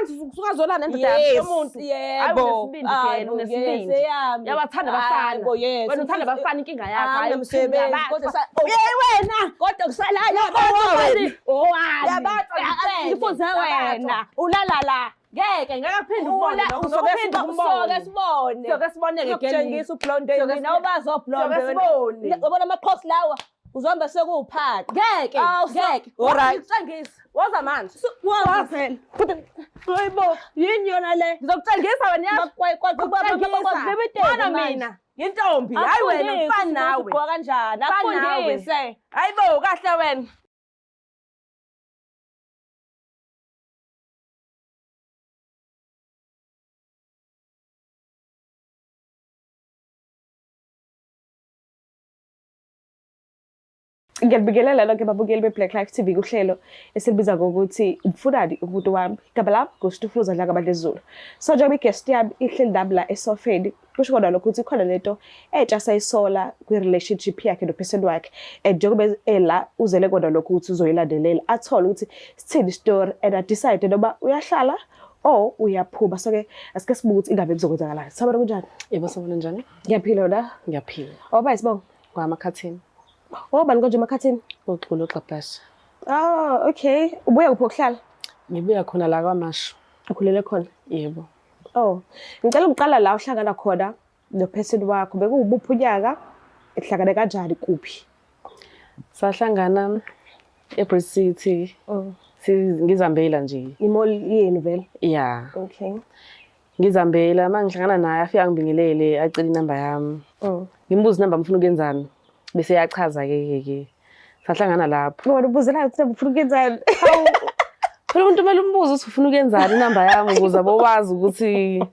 manje usungazolana nendoda yomuntu. Yebo. Hayi unesibindi. Yabathanda abafana. Wena uthanda abafana inkinga yakho. Hayi umsebenzi kodwa wena kodwa kusala Ngifuze wena. Ulala la. Ngeke ngakaphindi ubone lokho. Soke sibone. Soke siboneke Ngokutshengisa ublonde mina ubazo blonde wena. Ubona ama-post lawa uzohamba sekuwuphatha. Ngeke. Alright. Ngicengisa. Woza manje. Wazi phela. Hayibo, yini yona le? Ngizokutshengisa wena yazi. Ngibona mina. Yintombi. Hayi wena ufana nawe. Ugqoka kanjani? Akufundise. Hayibo kahle wena. Ngiyabingelela lonke ababukeli be-Black Life TV kuhlelo esilibiza ngokuthi ubufunani umuntu wami. Igama lami nguStufuza Dlangabandla Zulu. So njengoba i-guest yami ihleli nami la esofeni, kusho kona lokho ukuthi khona lento entsha sayisola kwi-relationship yakhe nopheseni wakhe. And njengoba la uzele kona lokho ukuthi uzoyilandelela, athole ukuthi sithini story and a-decide noma uyahlala or uyaphuma. So-ke asike sibuke ukuthi indaba ekuzokwenzakalayo. Sabona kunjani? Yebo, sabona njani? Ngiyaphila wena? Ngiyaphila. Oba isibongo? KwaMakhathini. Bani konje emakhathini? Uxolo Xabhasha. Okay. Ubuya kuphi ukuhlala? Ngibuya khona la kwaMashu. Ukhulele khona? Yebo. Ngicela uqala la uhlangana khona nopheseni wakho. Bekubuphi unyaka? Ehlangane kanjani kuphi? Sahlangana eBridge City. Ngizambela nje. Imall yenu vele? Yeah. Okay. Ngizambela mangihlangana naye afika ngibingelele acela inamba yami. Ngimbuza inamba mfuna ukuyenzani. Bese yachaza ke sahlangana lapho. Wena ubuzela ukuthi ufuna ukuyenzani? Phela umuntu kumele umbuze ukuthi ufuna ukuyenzani inamba yami ukuze abowazi ukuthi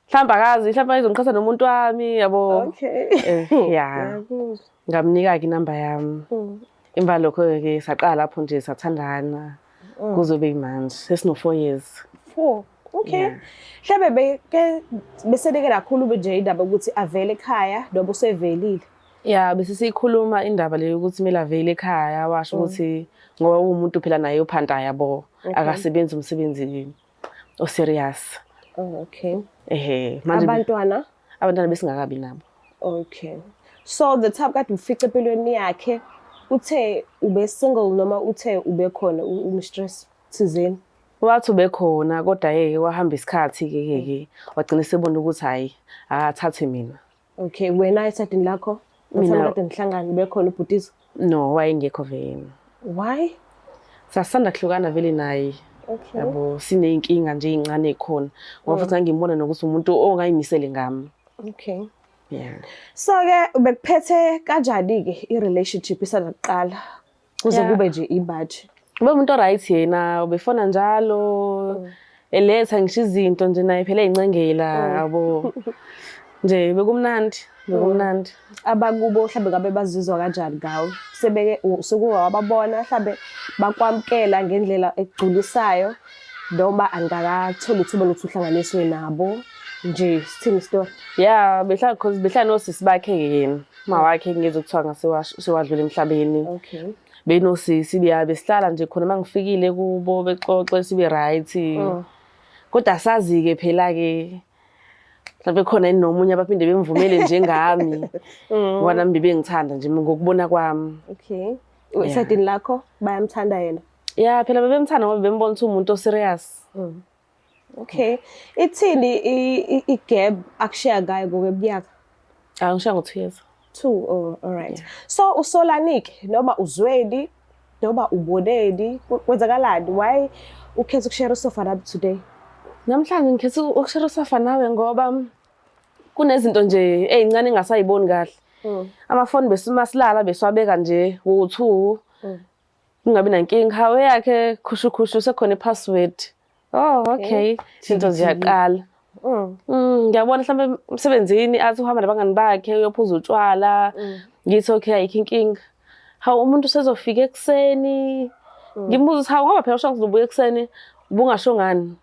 mhlamba akazi mhlamba izongiqhatha nomuntu wami yabo. Okay. Yeah. Ngamnika ke inamba yami. Emva lokho ke saqala lapho nje sathandana. Kuzobe imanje sesino 4 years. 4. Okay. Mhlawumbe beseleke kakhulu nje indaba ukuthi avele ekhaya noma usevelile. Yeah, bese sikhuluma indaba leyo ukuthi kumele avele ekhaya washo ukuthi ngoba umuntu phela naye uphanda yabo akasebenzi umsebenzi o serious. Okay. Manje abantwana besingakabi nabo. Okay. So the time kade ufice empilweni yakhe uthe ube single noma uthe ube khona umistress thizeni? Wathi ube khona kodwa wahamba isikhathi ke wagcina sebona ukuthi hayi akathathe mina. Okay, wena esadini lakho? Mina kade nihlangana bekhona ubhutisa? No, wayengekho vele. Why? Sasanda kuhlukana vele naye. Okay. Yabo sineyinkinga nje incane ekhona. Ngoba futhi ngibona nokuthi umuntu ongayimisele ngami. Okay. Yeah. So ke bekuphethe kanjani ke i-relationship isaqala kuze kube nje ibathi? Ube umuntu oright yena, ubefona njalo. Eletha ngisho izinto nje naye phela eyincengela yabo. Nje bekumnandi. Abakubo mhlawumbe ngabe bazizwa kanjani ngawe? Sebeke sekuwababona mhlawumbe bakwamkela ngendlela egculisayo noma angakathola ithuba lokuthi uhlanganiswe nabo nje sithini story? Yeah, behla nosisi bakhe yena. Mawakhe ngeze kuthiwa ngasiwadlula emhlabeni. Okay. Benosisi besihlala nje khona mangifikile kubo bexoxe sibe right. Kodwa sazi ke phela ke mhlawumbe khona nomunye abaphinde bemvumele njengami. Ngoba nami bebengithanda nje ngokubona kwami. Okay. Esadini lakho bayamthanda yena? Yeah, phela bebemthanda ngoba bembona ukuthi umuntu o serious. Okay. Ithini i-gap akushaya ngayo ngokweminyaka? Ngishiya ngo2 years. 2. Oh, all right. So uSolanike noma uZweni noma uboneni kwenzakalani? Why ukhetha ukushare usofa nami today? Namhlanje ngikhetha ukushare usofa nawe ngoba kunezinto nje ezincane engasayiboni kahle. Amafoni besimasilala beswabeka nje wo2. Kungabi nankinga hawe yakhe khushukhushu sekhona ipassword. Oh, okay. Into ziyaqala. Ngiyabona mhlawumbe umsebenzini athi uhamba nabangani bakhe uyophuza utshwala. Ngithi okay ayikho inkinga. Hawu umuntu usezofika ekseni. Ngimbuza ukuthi hawu ngoba phela usho ngizobuya ekseni ubungasho ngani?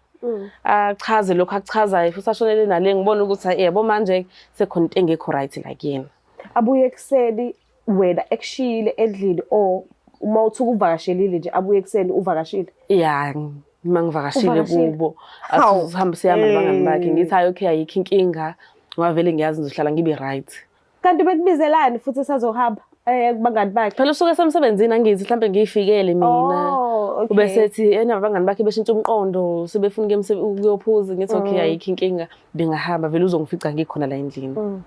Achaze lokho akuchazayo futhi ashonele nale ngibona ukuthi yebo manje sekhona into engekho right la kuyena. Abuye ekseni wena ekushile endlini or uma uthi ukuvakashelile nje abuye ekseni uvakashile? Yeah. mangivakashile Uvakashile? kubo Hawu. athi sihambe siyahamba nabangani bakhe ngithi hayi okay ayikho inkinga ngoba vele ngiyazi ngizohlala ngibe right. Kanti bekubizelani futhi sazohamba kubangani bakhe? Phela usuke semsebenzini angithi mhlambe ngiyifikele mina. Oh, okay. Ube sethi yena abangani bakhe beshintsha umqondo sebefuna ukuyophuza ngithi okay ayikho inkinga bengahamba vele uzongifica ngikhona la endlini.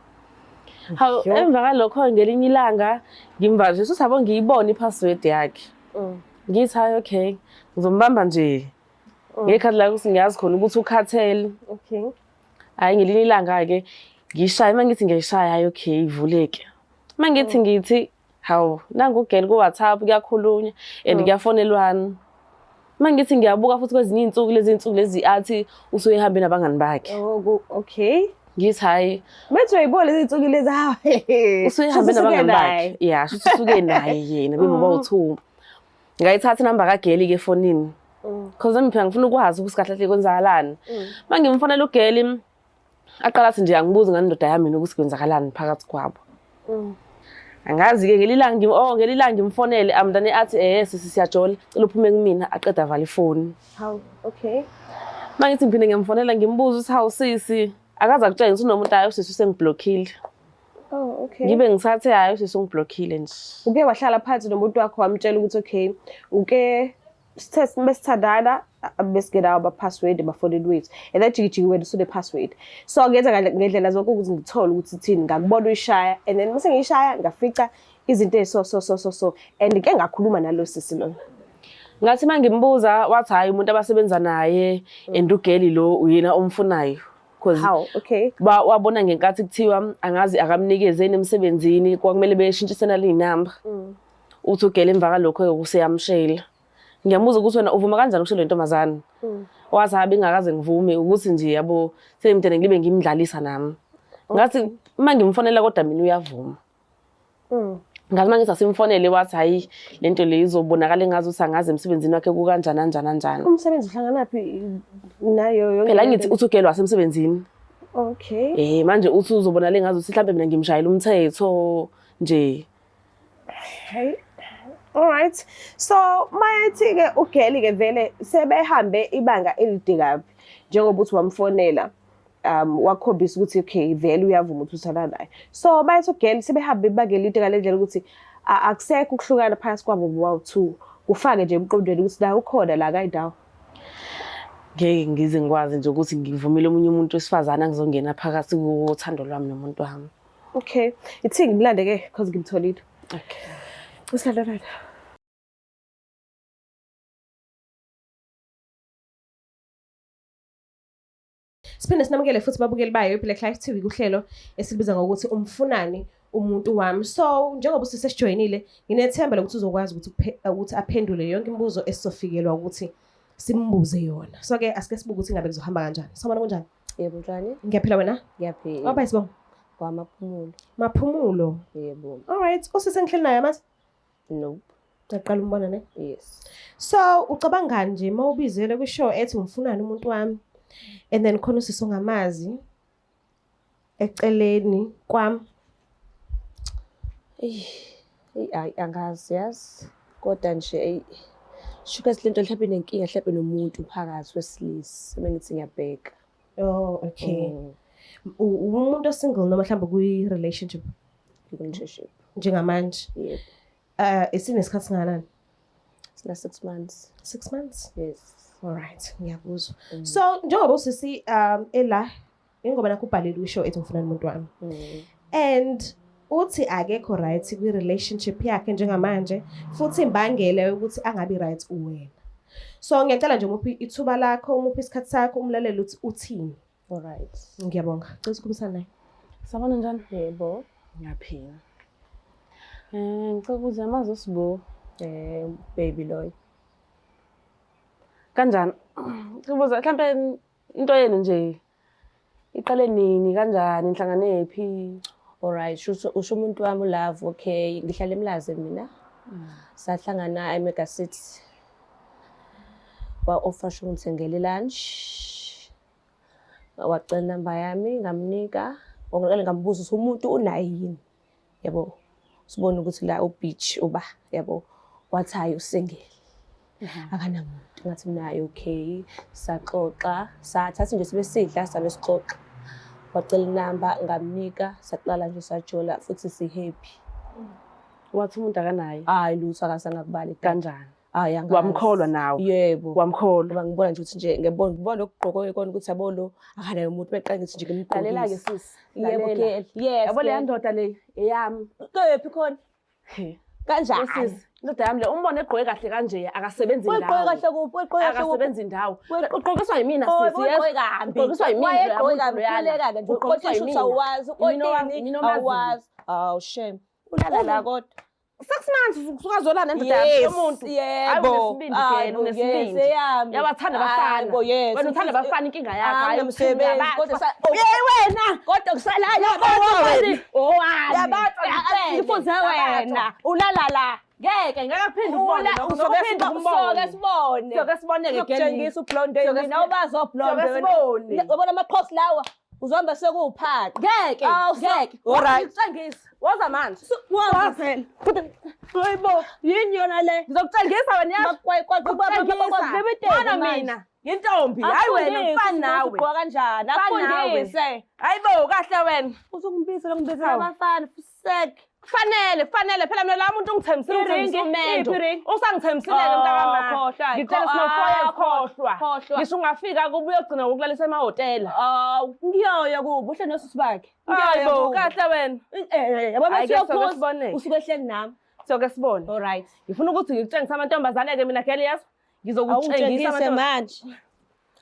Hawu emva kalokho ngelinye ilanga ngimvakashisa usabo ngiyibona ipassword yakhe. Ngithi hayi okay ngizombamba nje. Ngekhathi la ukuthi ngiyazi khona ukuthi ukhathele. Okay. Hayi ngelinye ilanga ke ngishaya mangithi ngiyishaya hayi okay ivuleke. Mangithi hawu nangu ugel ku WhatsApp kuyakhulunywa and kuyafonelwana. Mangithi ngiyabuka futhi kwezinye insuku lezi athi usuyihambe nabangani bakhe. Oh, okay. Ngithi hayi Manje uyibona lezi insuku lezi hayi. usuyihambe nabangani bakhe. Yeah, shuthi usuke naye yena beboba uthumba. Ngayithatha inamba kaGeli ke efonini. Because phela ngifuna ukwazi ukuthi kahle kwenzakalani. Mangimfonela uGeli aqala athi nje angibuze ngani indoda yami ukuthi kwenzakalani phakathi kwabo. Angazi ke ngelilanga ngimfonele amndane athi sisi siyajola cela uphume kumina aqeda avala ifoni. How? Okay. Mangithi ngiphinde ngimfonela ngimbuza ukuthi hawu sisi akaza kutshela ukuthi unomuntu ayo sisi usengiblockile. Oh, okay. Ngibe ngisathe hayi sisi ungiblockile nje. Uke wahlala phansi nomuntu wakho wamtshela ukuthi okay, uke besithandana besigena aba password bafonini wethu. And that jiki wena usule password. So ngenza ngendlela zonke ukuthi ngithole ukuthi thini ngakubona uyishaya and then mase ngiyishaya ngafica izinto so and ke ngakhuluma nalo sisi lo. Ngathi mangimbuza wathi hayi umuntu abasebenza naye and uGeli lo uyena omfunayo. How? Okay. Wabona ngenkathi kuthiwa angazi akamnikezeni emsebenzini kwakumele beshintshisana linamba. Uthi uGeli emva kalokho ukuseyamshela. Ngiyamuza ukuthi wena uvuma kanjani ukushelwa intombazane. Wathi hayi bengakaze ngivume ukuthi nje yabo semntene ngibe ngimdlalisa nami. Ngathi mangimfonela kodwa mina uyavuma. Ngathi mangithi asimfonele wathi hayi lento le izobonakala engazi ukuthi angazi emsebenzini wakhe kanjani. Umsebenzi uhlanganaphi nayo yonke. Phela ngithi uthi uGeli wasemsebenzini. Okay. Manje uthi uzobonakala engazi ukuthi mhlambe mina ngimshayela umthetho nje. Okay. All right. So mayithi ke uGeli ke vele sebehambe ibanga elide kabi njengoba uthi wamfonela wakhombisa ukuthi okay vele uyavuma ukuthi uthanda naye. So mayithi uGeli sebehambe ibanga elide kalendlela ukuthi akusekho ukuhlukana phakathi kwabo bowu2 kufake nje emqondweni ukuthi la ukhona la kayindawo. Ngeke ngize ngikwazi nje ukuthi ngivumile omunye umuntu wesifazana angizongena phakathi kothando lwami nomuntu wami. Okay. Ithi ngimlande ke because ngimtholile. Okay. Usilanda right. Siphinde sinamukele futhi babukeli bayo iBlack Life TV kuhlelo esilibiza ngokuthi umfunani umuntu wami. So njengoba usesesijoyinile nginethemba lokuthi uzokwazi ukuthi aphendule yonke imibuzo esizofikelwa ukuthi simbuze yona. So ke asike sibuke ukuthi ngabe kuzohamba kanjani. Sawubona kunjani? Yebo njani? Ngiyaphila wena? Ngiyaphila. Waba isibongo? Kwamaphumulo. Maphumulo. Yebo. All right. Usesenhleli naye manje? Nope. Ngaqala umbona ne? Yes. So ucabanga nje mawubizele kwishow ethi umfunani umuntu wami and then khona usisongamazi eceleni kwami. Ay angazi yazi. Kodwa nje shuka silento mhlawumbe nenkinga mhlawumbe nomuntu phakathi wesilisi. Mengithi ngiyabheka. Oh, okay. Umuntu single noma mhlawumbe kuyi relationship Relationship. njengamanje. Yebo. Isinesikhathi singanani? Sina 6 months. 6 months? Yes. All right, ngiyakuzwa. So njengoba usisi ela ingoba nakubhalile kwishow ethi umfunani umuntu wami. And uthi akekho right kwi relationship yakhe njengamanje futhi imbangela ukuthi angabi right uwena. So ngiyacela nje umuphi ithuba lakho umuphi isikhathi sakho umlaleli uthi uthini. All right. Ngiyabonga. Cela ukukhuluma naye. Sabona njani? Yebo. Ngiyaphila. Ngicela ukuze amazi uSibo. Baby Loy. Kanjani? Ngibuza mhlambe into yenu nje iqale nini kanjani inhlanganephi? All right. Usho umuntu wami uLove okay. Ngihlala eMlazi mina. Sahlangana eMega City. Wa-offer ngithengele lunch. Wacela inamba yami ngamnika. Ngokuqala ngambuza ukuthi umuntu unayo yini. Yabo. Sibona ukuthi la ubeach uba yabo wathi hayi usingle. akanamuntu. Ngathi naye okay, saxoxa, sathatha nje sibesidla sabe sixoxa. Wacela inamba ngamnika, saqala nje sajola futhi si-happy. Wathi umuntu akanayo. Hayi lutho akasangakubali Kanjani? hayi angazi. Wamkholwa nawe? Yebo. Wamkholwa. Ngoba ngibona nje ukuthi nje ngibona ukugqoka kona ukuthi yabo lo akanayo umuntu beqala ngithi nje ngimgqokise. Lalela-ke sisi. Yebo Lalela. girl. Yes. Yabo leya ndoda le eyami. Kephi khona? Kanjani? Sisi, indoda yami le umbone egqoke kahle kanje akasebenzi Uyiqoke indawo. kahle kuphi? Uyiqoke kahle kuphi? Akasebenzi indawo. Uqoqiswa yimina Oh, sisi. uyiqoke kambi. Uqoqiswa yimina. Uyiqoke kambi. Uqoke nje. Uqoqiswa Kodwa yimina. awazi. Mina omaziyo. Awazi. Aw shame. Ulala la kodwa. Sekusimanje usukazolana nendoda yami yomuntu. Yebo. Hayi unesibindi. Yabathanda abafana. Wena uthanda abafana inkinga yakho. Hayi umsebenzi. Kodwa wena. kodwa kusalayo Owani? yabantu Ngifunze wena. ulala la. Ngeke ngakaphinde ubone lokho. Usoke sibone. Soke siboneke Ngiyakutshengisa ublonde mina ubazi oblonde. Soke sibone. Yabona amaqhosi lawa uzohamba sekuwuphatha. Ngeke. Ngeke. Alright. Ngikutshengisa. Woza manje. Wazi phela. Hayibo, yini yona le? Ngizokutshengisa wena yazi. Ngikutshengisa. Mina. Yintombi. Hayi wena mfana nawe. Ugqoka kanjani? Fana Afundise. Hayibo kahle wena. Uzongibisa ngibizela abafana fusek. Kufanele phela mina la muntu ungithembisile Iringi, umendo. iphi iringi? Usangithembisile mntakama. Khohlwa. Ngitshela sinofoya Khohlwa. khohlwa. Ngisho ungafika kuba uyogcina ukulalisa emahotela. Ngiyoya kubo uhle nosusi bakhe. Hayibo kahle wena. Yabo Hhayi, bathi ke soke sibone. usuke ehleli nami. Soke sibone. Alright. Ngifuna ukuthi ngikutshengise amantombazane ke mina gele yazo. Ngizokutshengisa Awungitshengise amantombazane.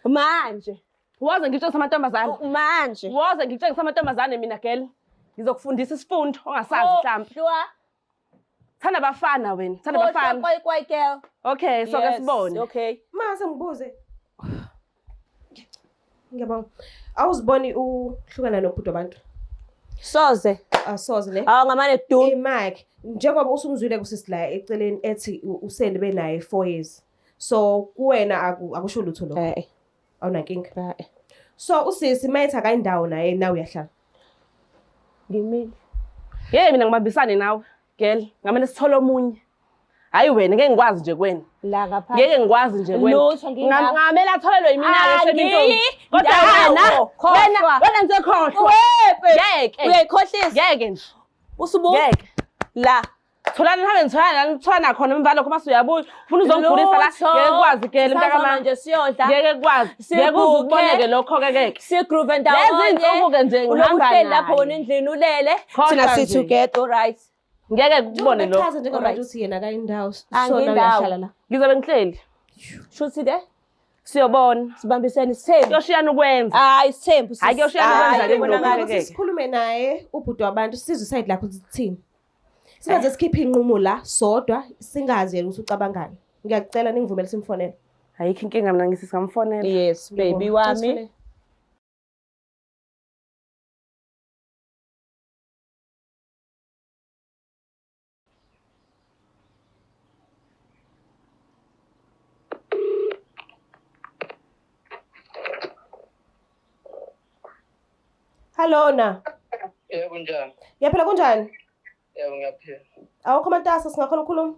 manje. Woze ngikutshengise amantombazane. Manje. Woze ngikutshengise amantombazane mina gele. Ngizokufundisa isifundo ongasazi mhlawumbe. Sure. Thanda abafana wena. Thanda abafana. Kwai girl. Okay, soke sibone. Okay. Mase ngibuze. Ngiyabonga. Awuziboni uhlukana nobhuti wabantu? Soze. Asoze ne? Ngamane du. Mike, njengoba usumzwile kusisi la eceleni ethi usende benaye 4 years. So kuwena akusho lutho lokho. Awunankinga. So usisi mayetha kayindawo naye nawe uyahlala. Ngimile. Yey mina ngibambisane nawe. Girl, ngamele sithole omunye. Hayi wena ngeke ngikwazi nje kwena. La ngapha. Ngeke ngikwazi nje kwena. Lutho ngingakho. Ngamele atholelwe yimina ke semintombi. Wena nje khohlwa. Ngeke. Uyayikhohlisa. Ngeke nje. Usubu. Ngeke. La. Tholani nihambe nitholana khona emva lokho mase uyabuya. Ufuna uzongigulisa la. Ngeke kwazi girl mntakama. Nje siyodla. Ngeke kwazi. Ngeke uzuboneke lokho ke ngeke. Sigroove ndawonye. Lezi insuku ke nje ngihamba naye. Lapho wona endlini ulele. Thina Khohlwa si nje. together. Alright. Ngeke kubone lo. Chaza njengoba uthi yena kayindawo. Angindawo. Uyahlala la. Ngizobe ngihleli. Shuthi de. Siyobona. Sibambisene isithembu. Kuyoshiyana ukwenza. Hayi isithembu. Hayi kuyoshiyana ukwenza ke Ngibonakala lokho ukuthi sikhulume naye ubhuti wabantu sizwe side lakho sithini. Singaze sikhiphe inqumo la sodwa singazi yena ukuthi ucabangani. Ngiyacela ningivumele simfonele. Ayikho inkinga mina ngithi singamfonela. Yes baby wami. Hello na. Yebo njani? Yaphela kunjani? Yebo ngiyaphila. Awukho matasa singakhona ukukhuluma?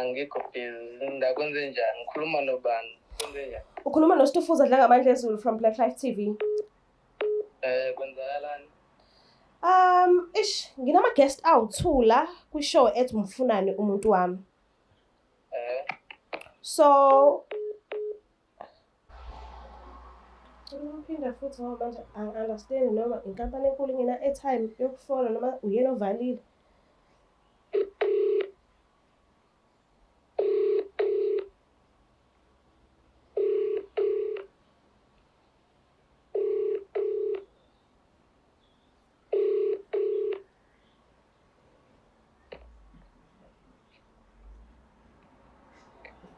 Ngikho busy. Ndakwenze njani? Ngikhuluma nobani? Kwenze njani? Ukhuluma noStufuza Dlanga Mandla Zulu from Black Life TV. Kwenzakalani? Nginama guest awuthula kwishow ethi umfunani umuntu wami. So ngiphinda futhi ngoba manje understand noma inkampani enkulu ngina airtime yokufona noma uyena ovalile.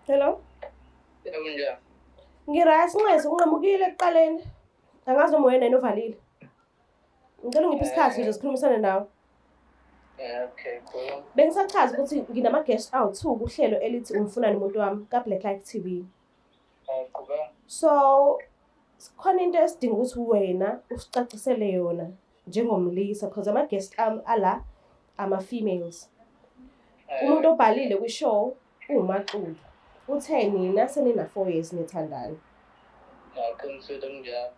Hello? Yebo njani? Ngiright Nxesi unqamukile ekuqaleni. Angazi noma wena ovalile. Ngicela ungiphe isikhathi nje sikhulumisane nawe. Okay, cool. Bengisachaza ukuthi nginama guest awuthu kuhlelo elithi umfunani umuntu wami ka Black Life TV. Qhubeka. So sikhona into esidinga ukuthi wena usicacisele yona njengomlisa because ama guest ala ama females. Umuntu obhalile kwishow uMaxulu. Uthe nina senina 4 years nithandana. Aqinisile kunjalo.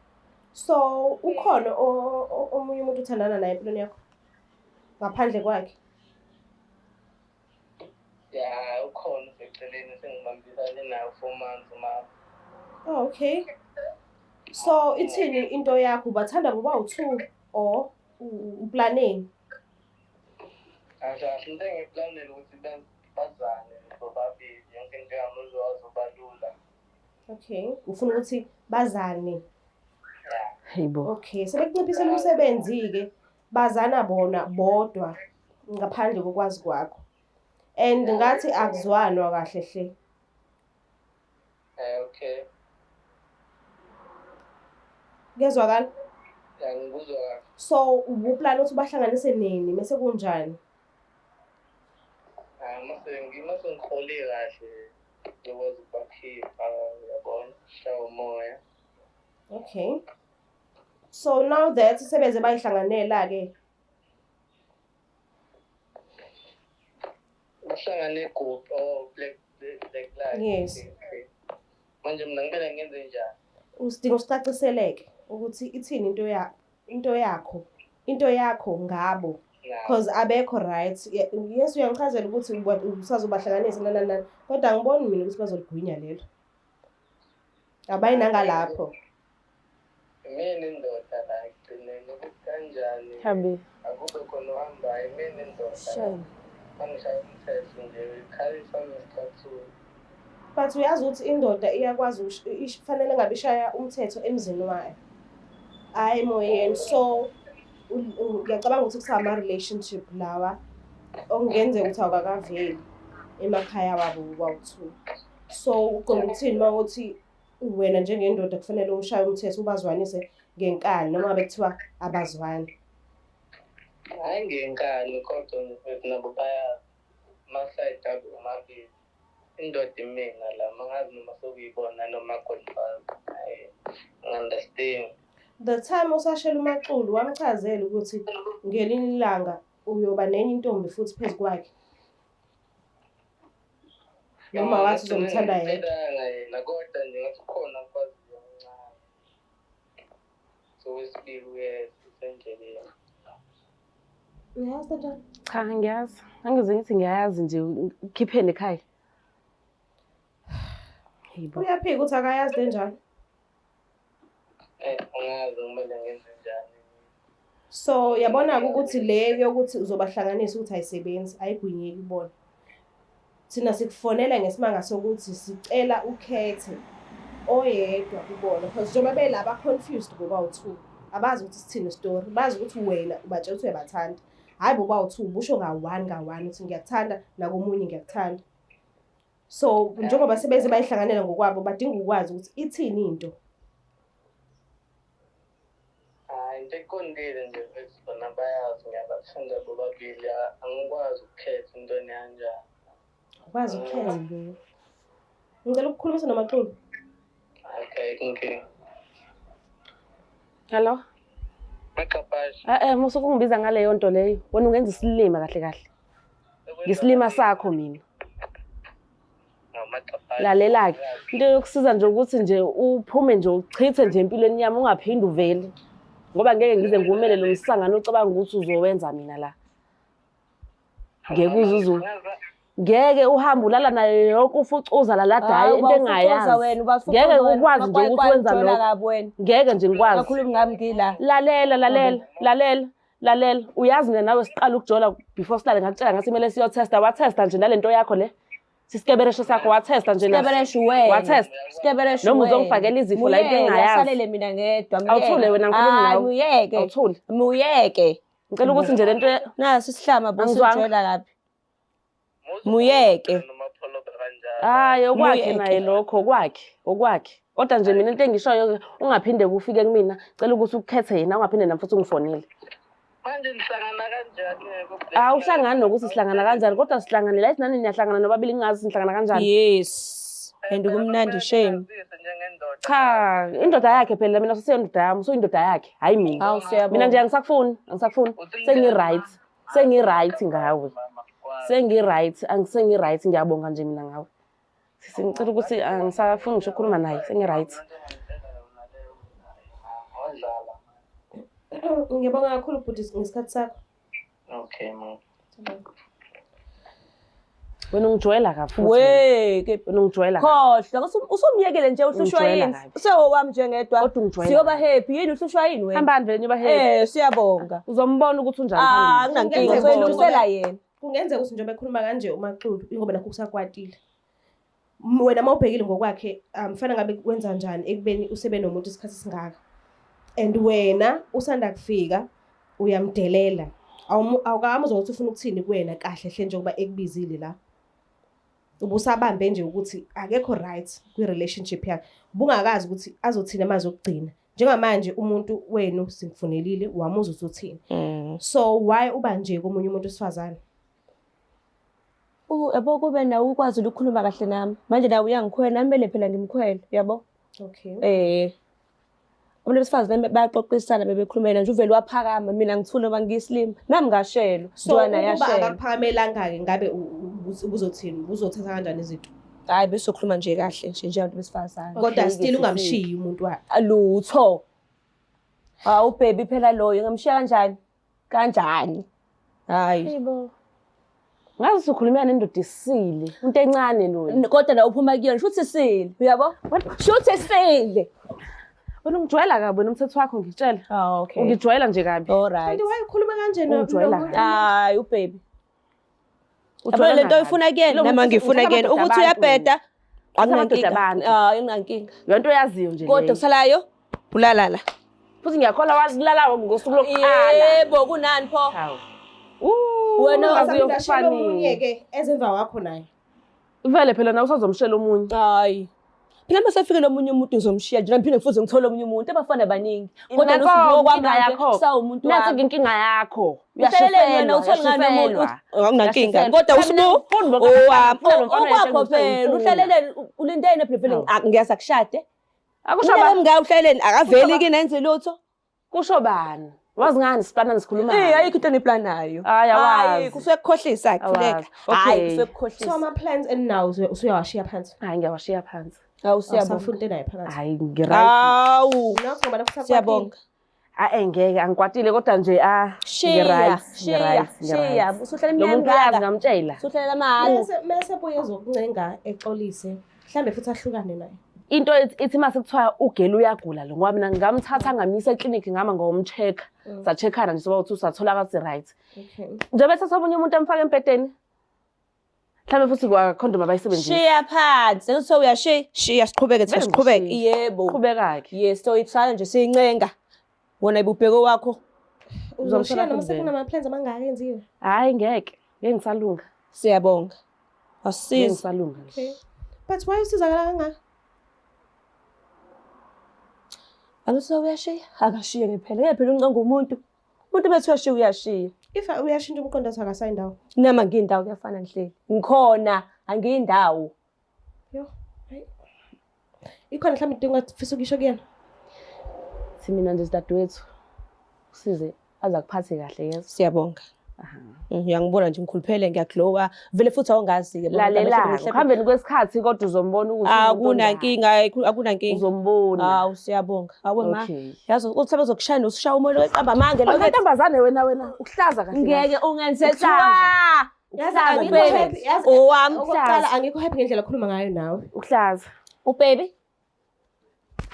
So ukhona omunye umuntu uthandana naye empilweni yakho? Ngaphandle kwakhe? Ya, ukhona seceleni sengibambisane nayo 4 months mama. Oh, okay. So ithini into yakho? Ubathanda boba u2 or uplaneni? Kahle into engiplanele ukuthi bazane bobabili yonke into yami uzobalula. Okay. Ufuna ukuthi bazane. Hayibo. Okay. Sebekunciphisela umsebenzi-ke. Bazana bona bodwa ngaphandle kokwazi kwakho. And ngathi akuzwanwa kahle hle. Okay. Kuyezwakala? Ngikuzwa kahle. So ubuplan ukuthi bahlanganise nini mase kunjani? Mase ngikhole kahle. Ngikwazi ukubakhipha yabona shawo moya. Okay. So now that sebeze bayihlanganela ke. Bahlangane group black light. Yes. Manje mina ngibele ngenze njani? Usidinga usicaciseleke ukuthi ithini into yakho ngabo because abekho right. Yes uyangichazela ukuthi usazobahlanganisa nana kodwa angiboni mina ukuthi bazoligwinya lelo. Abayinanga lapho. Mina indoda la igcinene kanjani? Habi. Akube khona uhambayo mina indoda. Shame. Angishaya umthetho nje ikhalisa nesithathu. But uyazi ukuthi indoda iyakwazi fanele ngabe ishaya umthetho emzini wayo. Hayi emoyeni. So ngiyacabanga ukuthi kusama relationship lawa okungenzeka ukuthi awukakaveli emakhaya wabo bawu2. So uqonda ukuthini mawuthi wena njengendoda kufanele ushaye umthetho ubazwanise ngenkani noma ngabe kuthiwa abazwani? Hayi ngenkani kodwa nabo baya masayidi abo omabili. Indoda imina la mangazi noma sokuyibona noma confirm. Hayi understand. The time usashela uMaxulu wamchazela ukuthi ngelinye ilanga uyoba nenye intombi futhi phezu kwakhe. Noma wathi uzomthanda yedwa. Yena kodwa nje ngathi khona kwaziyo kancane. So wesibili uyesendleleni. Uyazi kanjani? Cha ngiyazi. Angize ngithi ngiyazi nje ukhipheni ekhaya. Hayibo. Uyaphika ukuthi akayazi kanjani. Angazi ngimele ngenze njani. So yabona ukuthi le yokuthi uzobahlanganisa ukuthi ayisebenzi ayigwinyeki ibona. Thina sikufonela ngesimanga sokuthi sicela ukhethe oyedwa kubona because njengoba belaba confused ngoba u2 abazi ukuthi sithini story bazi ukuthi wena ubatshela ukuthi uyabathanda hayi boba u2 ubusho nga1 uthi ngiyakuthanda nakomunye ngiyakuthanda. So njengoba sebeze bayihlanganela ngokwabo badinga ukwazi ukuthi ithini into. Into eqondile nje besibona bayazi ngiyabathanda bobabili angikwazi ukukhetha into enjani. Ukwazi ukukhetha. Ngicela ukukhuluma noMaxulu. Okay, okay. Hello. Makapashi. Musuke ungibiza ngaleyo nto leyo. Wena ungenza isilima kahle kahle. Ngisilima sakho mina. Lalela-ke into yokusiza nje ukuthi nje uphume nje uchithe nje empilweni yami ungaphindi uvele. Ngoba ngeke ngize ngumele lo msangano ocabanga ukuthi uzowenza mina la. Ngeke uzuzu. Ngeke uhambe ulala nayo yonke ufucuza la dayi into engayazi. Ngeke ukwazi nje ukuthi wenza lokho. Ngeke nje ngikwazi. Kakhulumi ngami ngila. Lalela. Uyazi mina nawe siqala ukujola before silale ngakutshela ngathi kumele siyotesta. Wathesta nje nalento yakho le. Sisikeberesho sakho wathesta nje naso. Sikeberesho wena. Wathesta. Sikeberesho noma uzongifakela izifo la into engayazi. Yasalele mina ngedwa. Awuthule wena ngikhuluma nawe. Muyeke. Awuthule. Muyeke. Ngicela ukuthi nje lento Nasi isihlama bositshela laphi. Muyeke. Hayi okwakhe naye lokho okwakhe. Kodwa nje mina into engishoyo ungaphinde kufike kumina. Ngicela ukuthi ukhethe yena ungaphinde nami futhi ungifonele. Manje nihlangana kanjani Awuhlangani nokuthi sihlangana kanjani kodwa sihlangane la nani niyahlangana nobabili ngingazi sihlangana kanjani. Yes. And kumnandi shame. Cha, indoda yakhe phela mina sesiyindoda yami, indoda yakhe, hayi mina. Mina nje angisakufuni. Sengi right ngawe. sengi-right, angisengi-right, ngiyabonga nje mina ngawe. Sisi ngicela ukuthi angisafuni ngisho ukukhuluma naye, sengi-right. Ngiyabonga kakhulu bhuti ngesikhathi sakho. Okay, mama. Wena ungijwayela kabi futhi. Weke. Wena ungijwayela kabi. Khohlwa usumyekele nje uhlushwa Ungijwayela yini? kabi. Usewami nje ngedwa. Kodwa ungijwayela Siyoba kabi. happy yini uhlushwa yini wena? Hambani vele niba happy. Siyabonga. Uzombona ukuthi unjani phambili. Kunankinga Ngenzeka soyilusela yena. Kungenzeka ukuthi njengoba ekhuluma kanje uMaxulu ingoba nakho kusakwatile. Wena mawubhekile ngokwakhe mfana ngabe kwenza njani ekubeni usebe nomuntu isikhathi singaka. And wena usanda kufika uyamdelela. Awukamuzwa ukuthi ufuna ukuthini kuwena kahle hle njengoba ekubizile la. Ubusabambe nje ukuthi akekho right kwi relationship yakhe. Ubungakazi ukuthi azothina amazi okugcina. Njengamanje umuntu wenu simfunelile wamuzwa ukuthi uthini. So why uba nje komunye umuntu osifazane? Yabo kube nawe ukwazi ukukhuluma kahle nami. Manje nawe uyangikhwela nami bele phela ngimkhwela, yabo? Okay. Abantu besifazane bayaxoxisana bebekhulumela nje uvele waphakama mina ngithule bangislim. Nami ngashelo. So Jwana uba yashela. akaphamelanga ke ngabe ubuzothini? Uzothatha kanjani izinto? Hayi bese ukhuluma nje kahle nje abantu besifazane. Kodwa still ungamshiyi umuntu wakhe. Alutho. Baby phela loyo ngamshiya kanjani? Kanjani? Hayi. Yebo. Ngazi ukhulumela nendoda isile, into encane lo. Kodwa la uphuma kuyona shuthi sile, uyabo? Shuthi sile. Wena ungijwayela kabi wena umthetho wakho ngitshela. Okay. Ungijwayela nje kabi. Alright. Kanti wayekhuluma kanje Ungijwayela nomuntu? Hayi baby. Ujwayela Lento ngabi. oyifuna kuyena Lo nama muntu ngifuna uthatha kuyena amadoda ukuthi abantu uyabheda. wena. Uthatha amadoda abantu. Inankinga. Yonto oyaziyo nje Kodwa leyo. kusalayo ulalala. Futhi ngiyakholwa wakulala ngosuku lokuqala. Yebo kunani pho? Hawu. Wena Wasabindashela omunye ke ezemva wakho naye. Vele phela nawe usazomshela omunye. Hayi. Phela mase fike lomunye umuntu ngizomshiya nje ngiphinde futhi ngithole omunye umuntu abafana abaningi. Kodwa nokukwami yakho sawumuntu wakho. Nansi inkinga yakho. Uyashifelwa wena uthole ngani umuntu? Anginankinga. Kodwa usibu okwakho phela uhlalele ulindene phela ngiyasa kushade. Akusho Ushaba mngaka uhlalele akaveli kini enze lutho. kusho bani? Wazi ngani siplana nisikhuluma? Ayikho into eniplanayo. Hayi awazi. Kusekukhohlisa kuhleka. Hayi kusekukhohlisa. So ama plans and now usuyawashiya phansi. Hayi ngiyawashiya phansi. Awusiyabonga. Awusafuna into naye phakathi. Hayi ngiright. Awu. Nakho ngoba kusakwathi. Siyabonga. Ngeke angikwatile kodwa nje Shiya. Usuhlala Lo muntu iminyaka. uyazi ngamtshela. Usuhlala amahhala. Mase boye zokuncenga exolise. Mhlambe futhi ahlukane naye. Into ithi mase kuthiwa ugeli uyagula lo ngoba mina ngamthatha ngamisa eclinic ngama ngomcheck. Sa-checkana nje soba uthi usathola kathi right. Okay. Nje bese omunye umuntu emfaka empedeni. Mhlambe futhi kwa condom abayisebenzisa. Shiya phansi. Sekuthi uyashiya. Shiya siqhubeke Vele siqhubeke. ngishiya. Yebo. Qhubeka-ke. Yes, so itsala nje siyincenga. Wona ibubheko wakho. Uzomshiya noma futhi vele. sekuna ama plans amangaka enziwe. Hayi ngeke. Ngeke ngisalunga. Siyabonga. Ngeke Asisize. ngisalunga. Okay. But why usizakala kangaka? Angiso uyashiya. Akashiye ngephela. Phela uncenga umuntu. Umuntu bethu uyashiya uyashiya. If uyashintsha umqondo wakho akasayindawo. Nama ngindawo kuyafana ngihleli. Ngikhona, angiyindawo. Yo. Hayi. Ikhona mhlambe into ongafisa ukisho kuyena. Mina nje sidadewethu. Usize aza kuphathe kahle yeso. Siyabonga. Uyangibona nje ngikhuluphele ngiyaglowa. Vele futhi awungazi ke Lalela. Ukuhambeni kwesikhathi kodwa uzombona ukuthi akunankinga, akunankinga. uzombona. Hawu siyabonga. Awe ma. Okay. Yazi ukuthi abezokushaya ushaya umoya weqamba mange Lo ntombazane wena ukuhlaza kahle. ngeke ungenzetha. Yazi Uhlaza, angikho baby. happy. Yazi Owami okokuqala angikho happy ngendlela okhuluma ngayo nawe. Ukuhlaza. ubaby.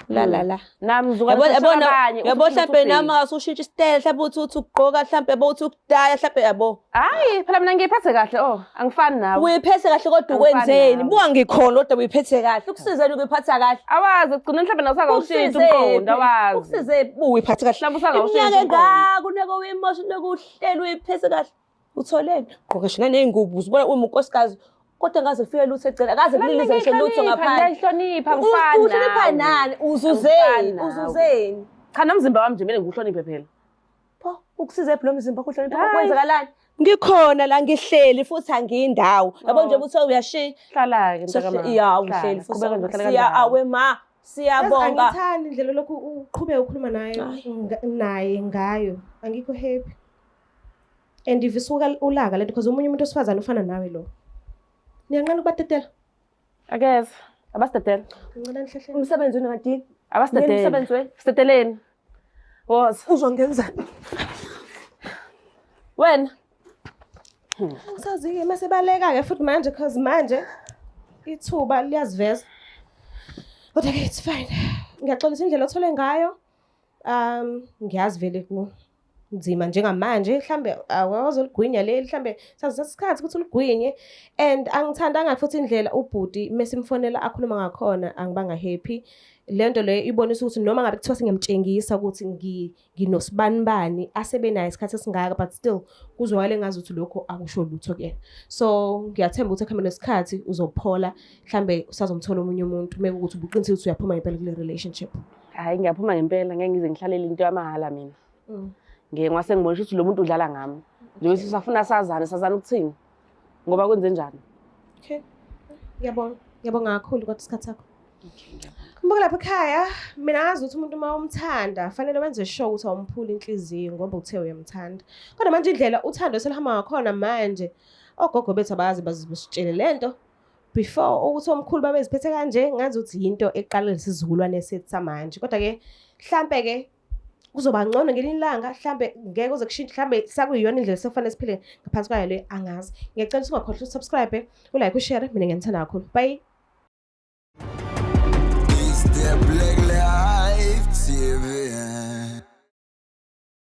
La. Nami ngizuka Yabo mhlambe nami asushintsha istyle mhlambe uthi ugqoka mhlambe uthi ukudaya mhlambe yabo. Hayi phela mina ngiyiphathe kahle angifani nawe. Uyiphethe kahle kodwa ukwenzeni? Buka ngikhona kodwa uyiphethe kahle. Ukusizeni ukuyiphatha kahle. Awazi ugcina mhlambe nawusangawushintsha umqondo awazi. Ukusize uyiphathe kahle. Mhlawumbe usangawushintsha Iminyaka umqondo. engaka uneke uyimosha uneke uhleli uyiphethe kahle. Utholeni? Gqoka shina ney'ngubo uzibona uyinkosikazi. Kodwa ngaze kufike lutho egcina akaze kulilize ngisho lutho ngaphandle. Ngiyahlonipha ngifani. Uhlonipha nani? Uzuzeni. Cha nomzimba wami nje kumele ngiwuhloniphe phela. Pho ukusize phela umzimba wakho uhlonipha kwenzakalani? Ngikhona la ngihleli futhi angiyindawo. Yabo nje ukuthi uyashiya. Hlala-ke mntakamama. Ya uhleli futhi. Qhubeka nje uhlale Siya kanjalo. awe ma. Siyabonga. Angithandi indlela lokhu uqhubeka ukhuluma naye ngayo. Angikho happy. and ivisuka ulaka lento because umunye umuntu osifazane ufana nawe lo. Niyanqena ukubatetela? Akeze. Abasitetele. Ngicela nihlehla. Umsebenzi ungadini. Abasitetele. Umsebenzi we. Siteteleni. Woza. Uzongenzani? Wena. Ngisazi-ke mase baleka-ke futhi manje because manje ithuba liyaziveza. Kodwa-ke it's fine. Ngiyaxolisa indlela othole ngayo. Ngiyazi vele kunzima njengamanje mhlambe awazolugwinya leli mhlambe sasikhathi ukuthi uligwinye and angithandanga futhi indlela ubhuti mesimfonela akhuluma ngakhona angibanga happy. Lento le ibonisa ukuthi noma ngabe kuthiwa singimtshengisa ukuthi nginosibanibani asebenayo isikhathi esingaka but still kuzwakale ngazi ukuthi lokho akusho lutho kuyena. So ngiyathemba ukuthi ekuhambeni kwesikhathi uzophola mhlambe usazomthola omunye umuntu mekuthi ubuqinisile ukuthi uyaphuma ngempela kule relationship. Hayi ngiyaphuma ngempela ngeke ngize ngihlalele into yamahala mina. Ngase ngibona ukuthi lo muntu udlala ngami. Nje sisafuna sazana ukuthini. Ngoba kwenze njani? Okay. Ngiyabonga kakhulu kodwa isikhathi sakho. Kumbuka lapha ekhaya mina ngazi ukuthi umuntu uma umthanda fanele wenze sure ukuthi awumphuli inhliziyo ngoba uthe uyamthanda. Kodwa manje indlela uthando selihamba ngakhona manje ogogo bethu abazi basitshele lento before ukuthi omkhulu babeziphethe kanje ngazi ukuthi into eqala lesizukulwane sethu samanje. Kodwa ke mhlambe ke kuzoba ngcono ngelinye ilanga mhlambe ngeke uze kushintshe mhlambe sakuyiyona indlela sekufanele siphile ngaphansi kwayo le angazi. Ngiyacela ungakhohlwa usubscribe, ulike, ushare mina ngiyithanda kakhulu. Bye. It's the Black Life TV.